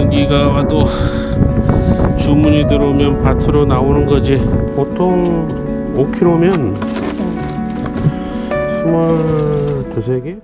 감기가 와도 주문이 들어오면 밭으로 나오는 거지. 보통 5kg면 22~23개?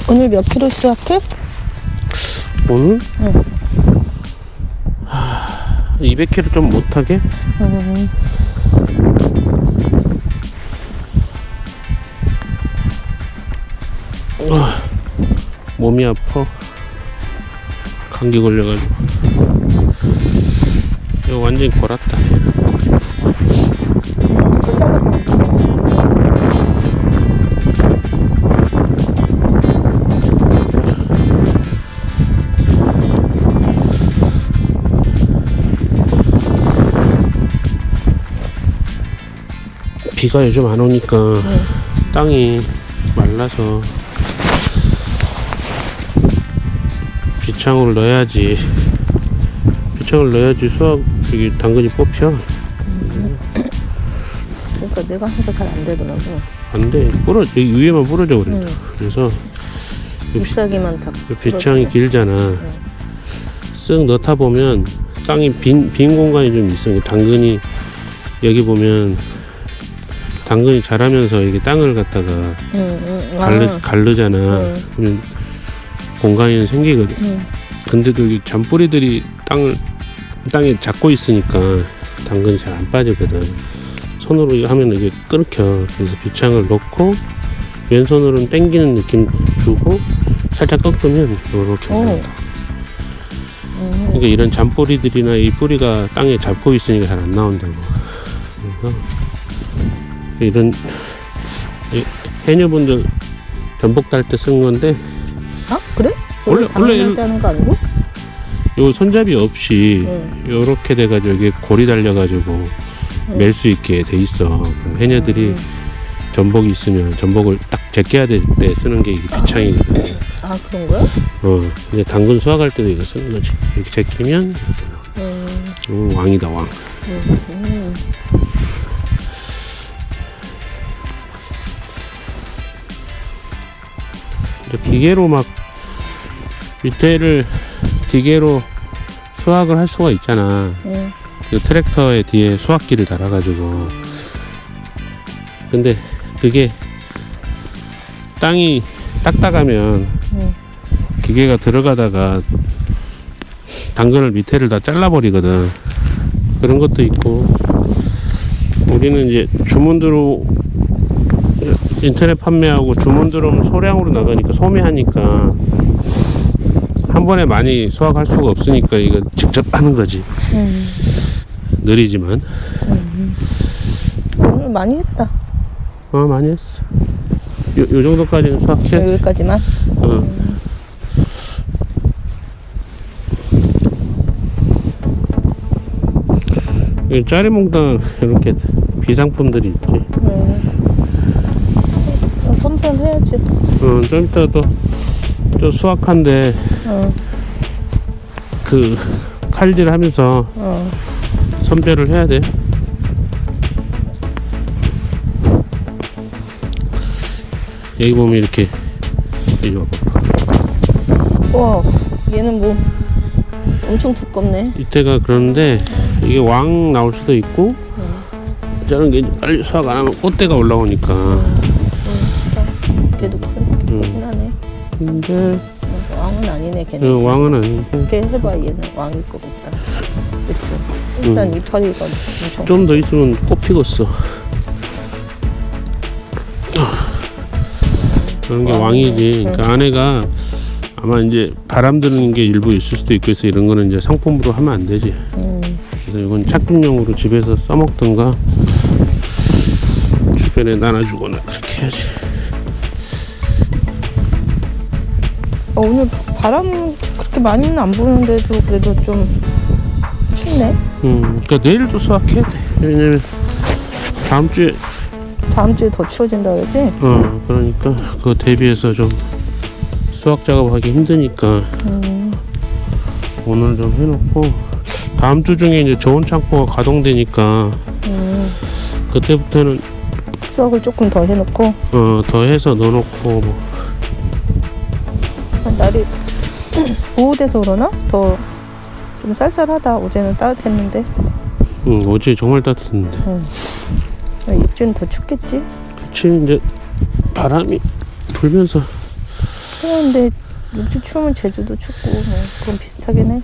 오늘 몇 킬로 수확해? 오늘? 응. 200kg 좀 못하게? 몸이 아파. 감기 걸려가지고. 이거 완전히 골았다. 또 잘라봐. 비가 요즘 안 오니까 땅이 말라서 비창을 넣어야지. 비창을 넣어야지 수확 저기 당근이 뽑혀. 그러니까 내가 해도 잘 안 되더라고. 안 돼. 여기 위에만 부러져 그래. 그래서 잎사귀만 다. 비창이 길잖아. 쓱 넣다 보면 땅이 빈 공간이 좀 있어. 당근이 여기 보면 당근이 자라면서 이게 땅을 갖다가 가르잖아. 그러면 공간이 생기거든. 근데도 이 잔뿌리들이 땅에 잡고 있으니까 당근이 잘 안 빠지거든. 손으로 하면 이게 끊겨. 그래서 비창을 넣고 왼손으로는 당기는 느낌 주고 살짝 꺾으면 이렇게 나온다. 그러니까 이런 잔뿌리들이나 이 뿌리가 땅에 잡고 있으니까 잘 안 나온다고. 그래서 이런 해녀분들 전복 딸 때 쓴 건데. 아 그래? 원래 때 하는 거 아니고? 요 손잡이 없이 요렇게 돼가지고 여기 골이 달려가지고 멜 수 있게 돼 있어. 해녀들이 전복이 있으면 전복을 딱 제껴야 될 때 쓰는 게 이게 비창이거든. 아 그런 거야? 근데 당근 수확할 때도 이거 쓰는 거지. 이렇게 제끼면 이렇게 나와. 왕이다 왕. 기계로 막 밑에를 기계로 수확을 할 수가 있잖아. 그 트랙터에 뒤에 수확기를 달아가지고. 근데 그게 땅이 딱딱하면 기계가 들어가다가 당근을 밑에를 다 잘라버리거든. 그런 것도 있고. 우리는 이제 주문대로 인터넷 판매하고 주문 들어오면 소량으로 나가니까 소매하니까 한 번에 많이 수확할 수가 없으니까 이거 직접 하는 거지. 느리지만. 오늘 많이 했다. 많이 했어. 요 정도까지는 수확해. 여기까지만? 짜리몽땅 이렇게 비상품들이 있지. 선편 해야지. 좀 이따 또 수확한데 그 칼질 하면서 선별을 해야 돼. 여기 보면 이렇게 이리 와봐. 와 얘는 뭐 엄청 두껍네. 이때가 그런데 이게 왕 나올 수도 있고 저런 게 빨리 수확 안 하면 꽃대가 올라오니까. 걔도 크긴 하네. 근데 왕은 아니네 걔는. 왕은 아니고. 이렇게 해봐 얘는 왕일 것 같다. 그치? 일단 이파리가 엄청. 좀 더 있으면 꽃 피겠어. 그런 게 왕이지. 그러니까 안에가 아마 이제 바람 드는 게 일부 있을 수도 있고 해서 이런 거는 이제 상품으로 하면 안 되지. 그래서 이건 착용용으로 집에서 써먹던가 주변에 나눠주거나 그렇게 해야지. 오늘 바람 그렇게 많이는 안 부는데도 그래도 좀 춥네. 그러니까 내일도 수확해야 돼. 왜냐면 다음 주에 더 추워진다 그러지? 그러니까 그거 대비해서 좀 수확 작업하기 힘드니까 오늘 좀 해놓고 다음 주 중에 이제 저온 창고가 가동되니까 그때부터는 수확을 조금 더 해놓고 더 해서 넣어놓고 뭐. 날이 오후돼서 그러나? 더 좀 쌀쌀하다. 어제는 따뜻했는데 어제 정말 따뜻했는데. 입주는 더 춥겠지? 그치 이제 바람이 불면서. 근데 육지 추우면 제주도 춥고 뭐 그건 비슷하긴 해.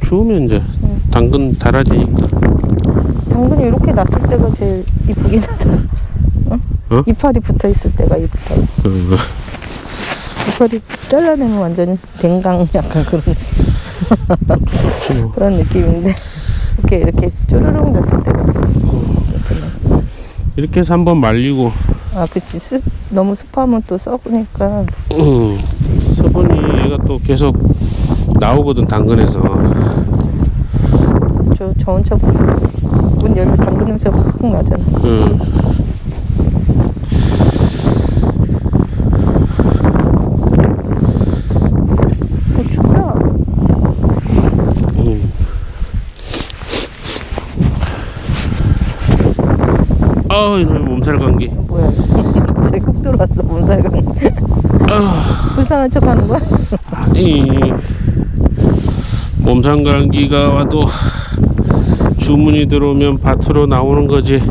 추우면 이제 당근 달아지니까. 당근이 이렇게 났을 때가 제일 이쁘긴 하다. 어? 이파리 붙어 있을 때가 이쁘다. 이파리 잘라내면 완전 댕강 약간 그런 뭐. 그런 느낌인데 이렇게 쪼르륵 났을 때가 이렇게 해서 한번 말리고. 아 그치 너무 습하면 또 썩으니까. 서분이 얘가 또 계속 나오거든 당근에서. 저 혼자 문 열면 당근 냄새가 확 나잖아. 춥다. 이놈의 몸살 감기. 뭐야 갑자기 훅 들어왔어 몸살 감기. 불쌍한 척 하는 거야? 아니 몸살 감기가 와도 주문이 들어오면 밭으로 나오는 거지.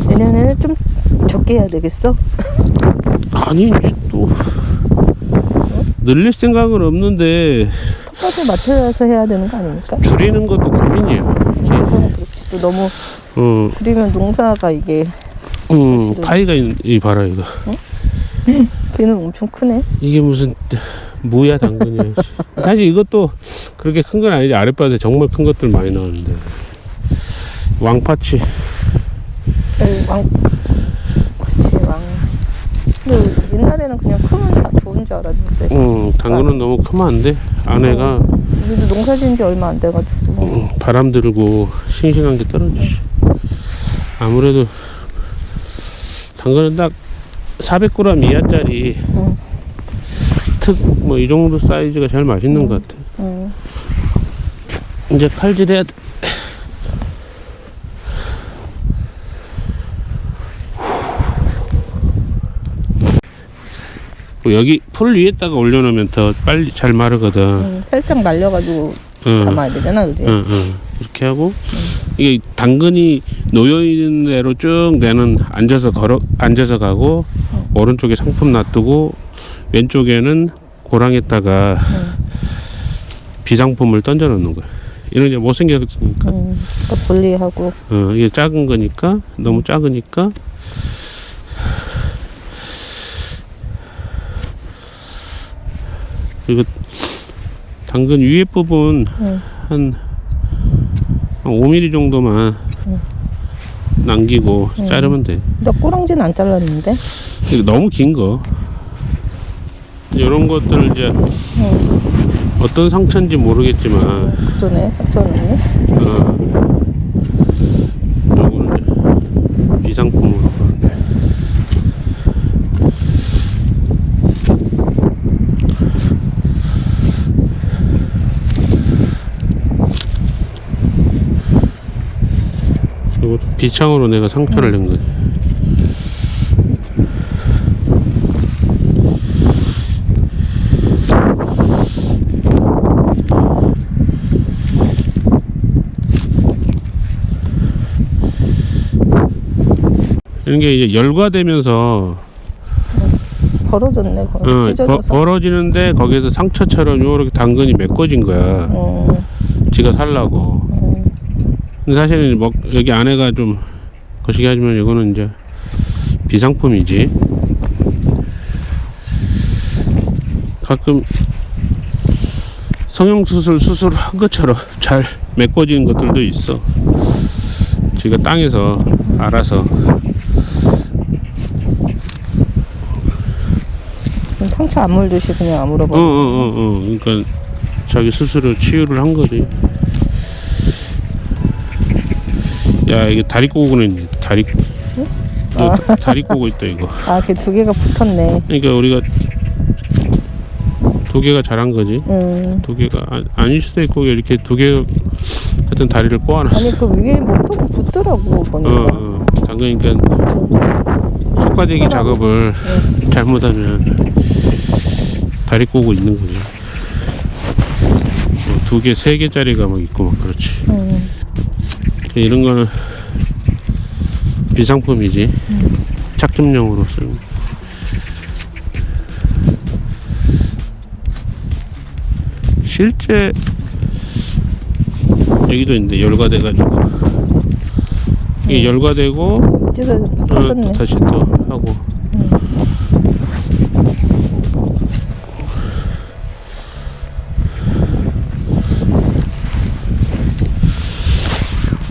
내년에는 좀 적게 해야 되겠어? 아니 이제 또 늘릴 생각은 없는데 똑같이 맞춰서 해야 되는 거 아닙니까? 줄이는 것도 고민이에요. 그렇지. 또 너무 줄이면 농사가 이게 파이가 이 봐라 이거. 걔는 엄청 크네. 이게 무슨 무야 당근이야. 사실 이것도 그렇게 큰 건 아니지. 아랫바닥에 정말 큰 것들 많이 나오는데. 왕파치. 그렇지 왕. 근데 옛날에는 그냥 크면 다 좋은 줄 알았는데. 당근은 너무 크면 안 돼. 안에가 우리도 농사 지은 지 얼마 안 돼가지고. 바람 들고 싱싱한 게 떨어지지. 아무래도 당근은 딱 400g 이하짜리 특 뭐 이 정도 사이즈가 제일 맛있는 것 같아. 이제 칼질 해야 돼. 여기 풀 위에다가 올려놓으면 더 빨리 잘 마르거든. 살짝 말려가지고 담아야 되잖아, 그지? 이렇게 하고 이게 당근이 놓여 있는 대로 쭉 내는 앉아서 가고 오른쪽에 상품 놔두고 왼쪽에는 고랑에다가 비상품을 던져 놓는 거야. 이런 게 못생겼으니까. 분리하고. 이게 작은 거니까 너무 작으니까. 그리고 당근 위에 부분 한 5mm 정도만 남기고 자르면 돼. 나 꼬랑지는 안 잘랐는데? 이거 너무 긴 거. 이런 것들 이제 어떤 상처인지 모르겠지만. 그러네, 상처는. 요거는 이제 비상품으로. 이것도 비창으로 내가 상처를 낸 거지. 이런 게 이제 열과되면서 벌어졌네, 찢어져서. 벌어지는데 거기에서 상처처럼 요렇게 당근이 메꿔진 거야. 지가 살라고. 근데 사실은 여기 안에가 좀 거시기 하지만 이거는 이제 비상품이지. 가끔 성형수술한 것처럼 잘 메꿔지는 것들도 있어. 지가 땅에서 알아서. 상처 안 물듯이 그냥 아물어버려. 그러니까 자기 스스로 치유를 한 거지. 야, 이게 다리 꼬고는 있네. 다리 꼬고 있다 이거. 걔 두 개가 붙었네. 그러니까 우리가 두 개가 자란 거지. 두 개가 아닐 수도 있고 이렇게 두 개 하여튼 다리를 꼬아놨어. 아니 그 위에 목통 붙더라고 보니까. 당근이니까 속가대기 작업을 잘못하면 다리 꼬고 있는 거죠. 두 개, 세 개짜리가 막 있고 막 그렇지. 이런 거는 비상품이지. 착즙용으로 쓰는 거. 실제 여기도 있는데 열과돼가지고 이게 열과되고 찢어 또 터졌네. 다시 또 하고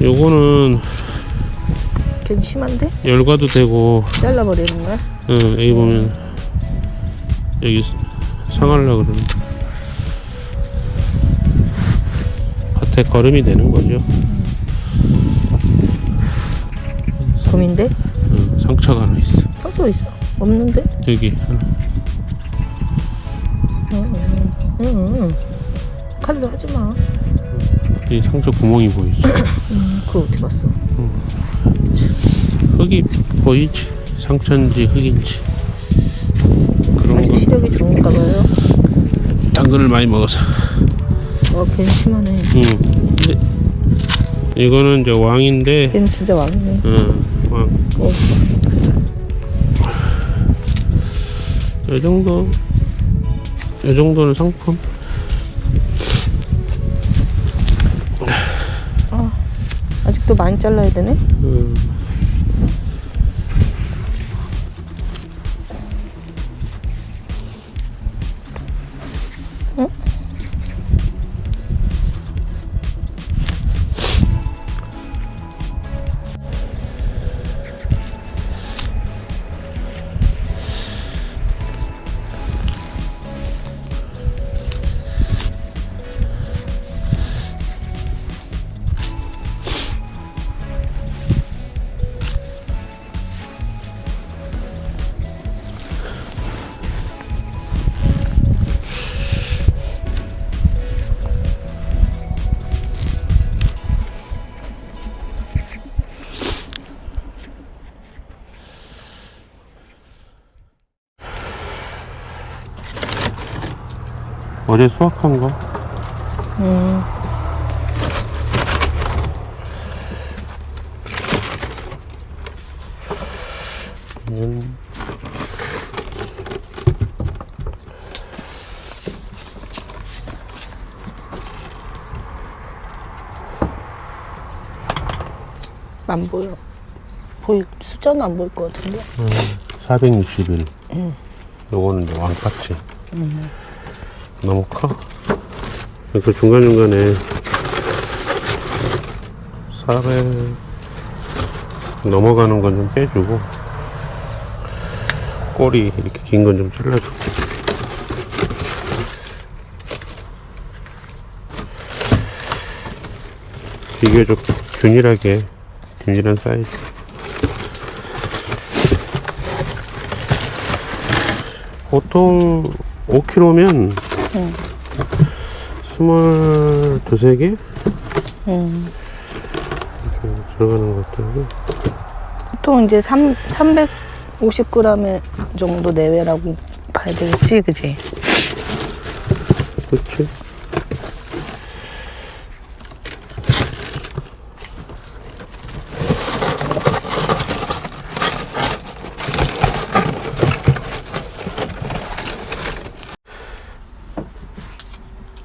요거는 괜히 심한데? 열과도 되고 잘라버리는 거야? 여기 보면 여기 상하려고 그러는 밭에 거름이 되는 거죠. 곰인데? 상처가 하나 있어. 상처 있어? 없는데? 여기 하나. 칼로 하지 마. 이 상처 구멍이 보이지. 그거 어디 갔어? 흙이 보이지. 상처인지 흙인지 그런 아직 거. 시력이 좋은가 봐요. 당근을 많이 먹어서. 괜히 심하네. 근데 이거는 이제 왕인데. 걔는 진짜 왕이네. 왕. 이 정도는 상품. 아직도 많이 잘라야 되네? 어제 수확한 거. 안 보여. 숫자는 안 보일 것 같은데? 461. 요거는 이제 왕파치. 너무 커. 그 중간중간에 살에 넘어가는 건 좀 빼주고 꼬리 이렇게 긴 건 좀 잘라주고. 비교적 균일한 사이즈. 보통 5kg면 22개? 들어가는 것 같더라고. 보통 이제 350g 정도 내외라고 봐야 되겠지, 그지? 그치?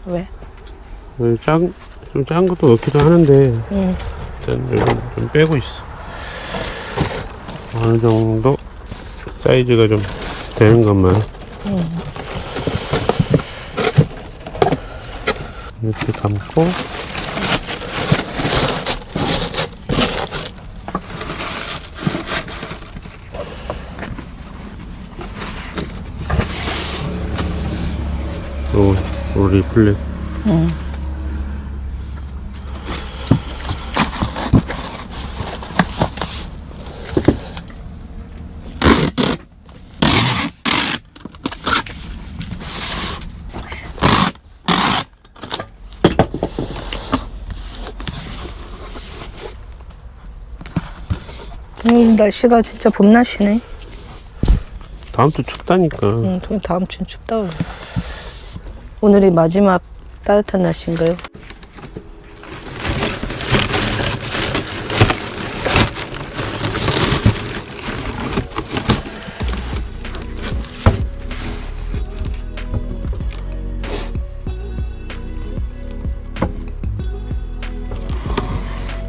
왜? 좀 작은 것도 넣기도 하는데 일단 여기 좀 빼고 있어. 어느 정도 사이즈가 좀 되는 것만 이렇게 감고 우리 플랫. 날씨가 진짜 봄 날씨네. 다음 주 춥다니까. 응, 다음 주는 춥다고. 오늘이 마지막 따뜻한 날씨인가요?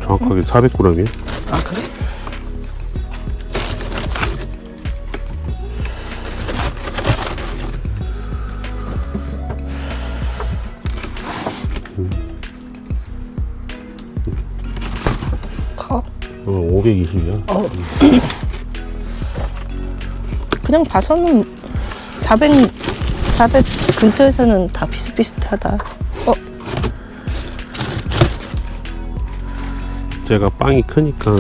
정확하게 400g이요? 아, 그래? 커? 520이야. 그냥 봐서는 400 근처에서는 다 비슷비슷하다. 제가 빵이 크니까